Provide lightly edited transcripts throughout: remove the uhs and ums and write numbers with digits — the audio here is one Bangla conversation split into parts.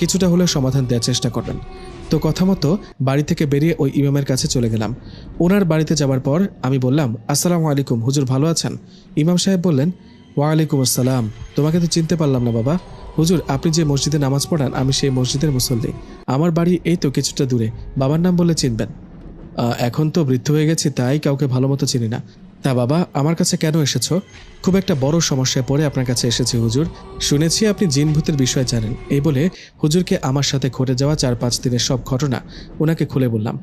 কিছুটা হলেও সমাধান দেওয়ার চেষ্টা করবেন। তো কথা মতো বাড়ি থেকে বেরিয়ে ওই ইমামের কাছে চলে গেলাম। ওনার বাড়িতে যাওয়ার পর আমি বললাম, আসসালামু আলাইকুম হুজুর, ভালো আছেন? ইমাম সাহেব বললেন, ওয়ালাইকুম আসসালাম। তোমাকে তো চিনতে পারলাম না বাবা। হুজুর, আপনি যে মসজিদে নামাজ পড়ান আমি সেই মসজিদের মুসল্লি। আমার বাড়ি এই তো কিছুটা দূরে। বাবার নাম বলে চিনবেন? এখন তো বৃদ্ধ হয়ে গেছি, তাই কাউকে ভালো মতো চিনি না। তা বাবা, আমার কাছে কেন এসেছো? খুব একটা বড় সমস্যায় পড়ে আপনার কাছে এসেছি হুজুর। শুনেছি আপনি জিন ভূতের বিষয়ে জানেন। এই বলে হুজুরকে আমার সাথে ঘটে যাওয়া 4-5 দিনের সব ঘটনা ওনাকে খুলে বললাম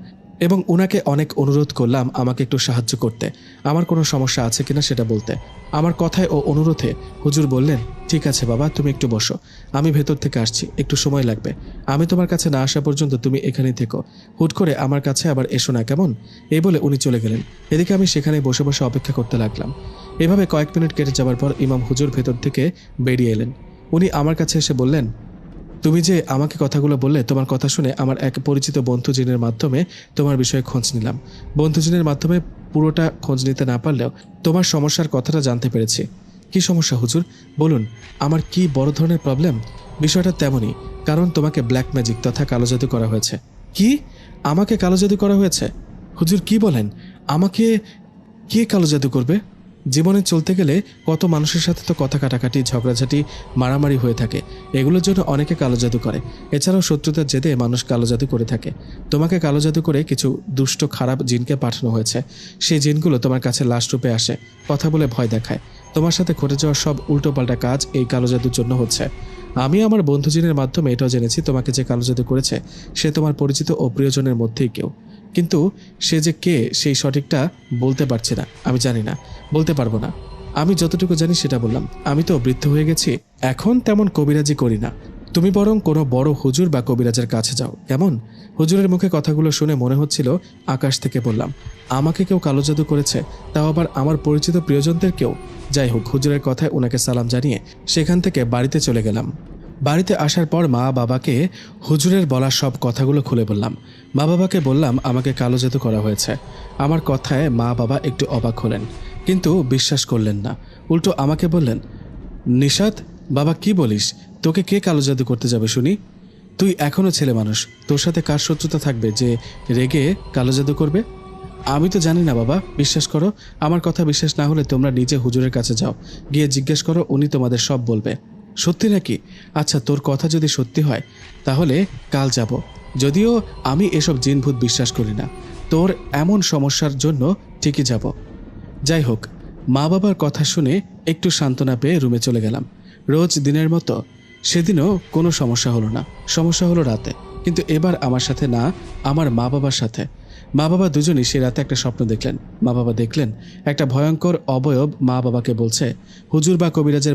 এবং ওনাকে অনেক অনুরোধ করলাম আমাকে একটু সাহায্য করতে, আমার কোনো সমস্যা আছে কিনা সেটা বলতে। আমার কথায় ও অনুরোধে হুজুর বললেন, ঠিক আছে বাবা, তুমি একটু বসো, আমি ভেতর থেকে আসছি, একটু সময় লাগবে। আমি তোমার কাছে না আসা পর্যন্ত তুমি এখানেই থেকো, হুট করে আমার কাছে আবার এসো না, কেমন? এই বলে উনি চলে গেলেন। এদিকে আমি সেখানে বসে বসে অপেক্ষা করতে লাগলাম। এভাবে কয়েক মিনিট কেটে যাওয়ার পর ইমাম হুজুর ভেতর থেকে বেরিয়ে এলেন। উনি আমার কাছে এসে বললেন, তুমি যে আমাকে কথাগুলো বললে, তোমার কথা শুনে আমার এক পরিচিত বন্ধু জিনের মাধ্যমে তোমার বিষয়ে খোঁজ নিলাম। বন্ধু জিনের মাধ্যমে পুরোটা খোঁজ নিতে না পারলেও তোমার সমস্যার কথাটা জানতে পেরেছি। কি সমস্যা হুজুর? বলুন, আমার কি বড় ধরনের প্রবলেম? বিষয়টা তেমনই, কারণ তোমাকে ব্ল্যাক ম্যাজিক তথা কালো জাদু করা হয়েছে। কি? আমাকে কালো জাদু করা হয়েছে? হুজুর কি বলেন? আমাকে কে কালো জাদু করবে? জীবনে চলতে গেলে কত মানুষের সাথে তো কথা কাটাকাটি, ঝগড়াঝাটি, মারামারি হয়ে থাকে। এগুলোর জন্য অনেকে কালো জাদু করে। এছাড়াও শত্রুতার জেদে মানুষ কালো জাদু করে থাকে। তোমাকে কালো জাদু করে কিছু দুষ্ট খারাপ জিনকে পাঠানো হয়েছে। সেই জিনগুলো তোমার কাছে লাশ রূপে আসে, কথা বলে ভয় দেখায়। তোমার সাথে ঘটে যাওয়া সব উল্টোপাল্টা কাজ এই কালো জাদুর জন্য হচ্ছে। আমি আমার বন্ধু জিনের মাধ্যমে এটাও জেনেছি, তোমাকে যে কালো জাদু করেছে সে তোমার পরিচিত ও প্রিয়জনের মধ্যেই কেউ। কিন্তু সে যে কে সেই সঠিকটা বলতে পারছি না, আমি জানি না, বলতে পারবো না। আমি যতটুকু জানি সেটা বললাম। আমি তো বৃদ্ধ হয়ে গেছি, এখন তেমন কবিরাজি করি না। তুমি বরং কোনো বড় হুজুর বা কবিরাজের কাছে যাও, কেমন? হুজুরের মুখে কথাগুলো শুনে মনে হচ্ছিল আকাশ থেকে বললাম, আমাকে কেউ কালো জাদু করেছে, তাও আবার আমার পরিচিত প্রিয়জনদের কেউ। যাই হোক, হুজুরের কথায় ওনাকে সালাম জানিয়ে সেখান থেকে বাড়িতে চলে গেলাম। বাড়িতে আসার পর মা বাবাকে হুজুরের বলা সব কথাগুলো খুলে বললাম। মা বাবাকে বললাম আমাকে কালো জাদু করা হয়েছে। আমার কথায় মা বাবা একটু অবাক হলেন, কিন্তু বিশ্বাস করলেন না। উল্টো আমাকে বললেন, নিশাত বাবা, কি বলিস? তোকে কে কালো জাদু করতে যাবে শুনি? তুই এখনও ছেলে মানুষ, তোর সাথে কার শত্রুতা থাকবে যে রেগে কালো জাদু করবে? আমি তো জানি না বাবা, বিশ্বাস করো। আমার কথা বিশ্বাস না হলে তোমরা নিজে হুজুরের কাছে যাও, গিয়ে জিজ্ঞেস করো, উনি তোমাদের সব বলবে। সত্যি নাকি? আচ্ছা, তোর কথা যদি সত্যি হয় তাহলে কাল যাব। যদিও আমি এসব জিনভূত বিশ্বাস করি না, তোর এমন সমস্যার জন্য ঠিকই যাব। যাই হোক, মা বাবার কথা শুনে একটু সান্ত্বনা পেয়ে রুমে চলে গেলাম। রোজ দিনের মতো সেদিনও কোনো সমস্যা হলো না। সমস্যা হলো রাতে, কিন্তু এবার আমার সাথে না, আমার মা বাবার সাথে। মা বাবা দুজনই সে রাতে একটা স্বপ্ন দেখলেন। মা বাবা দেখলেন একটা ভয়ঙ্কর অবয়ব মা বাবাকে বলছে, হুজুর বা কবিরাজের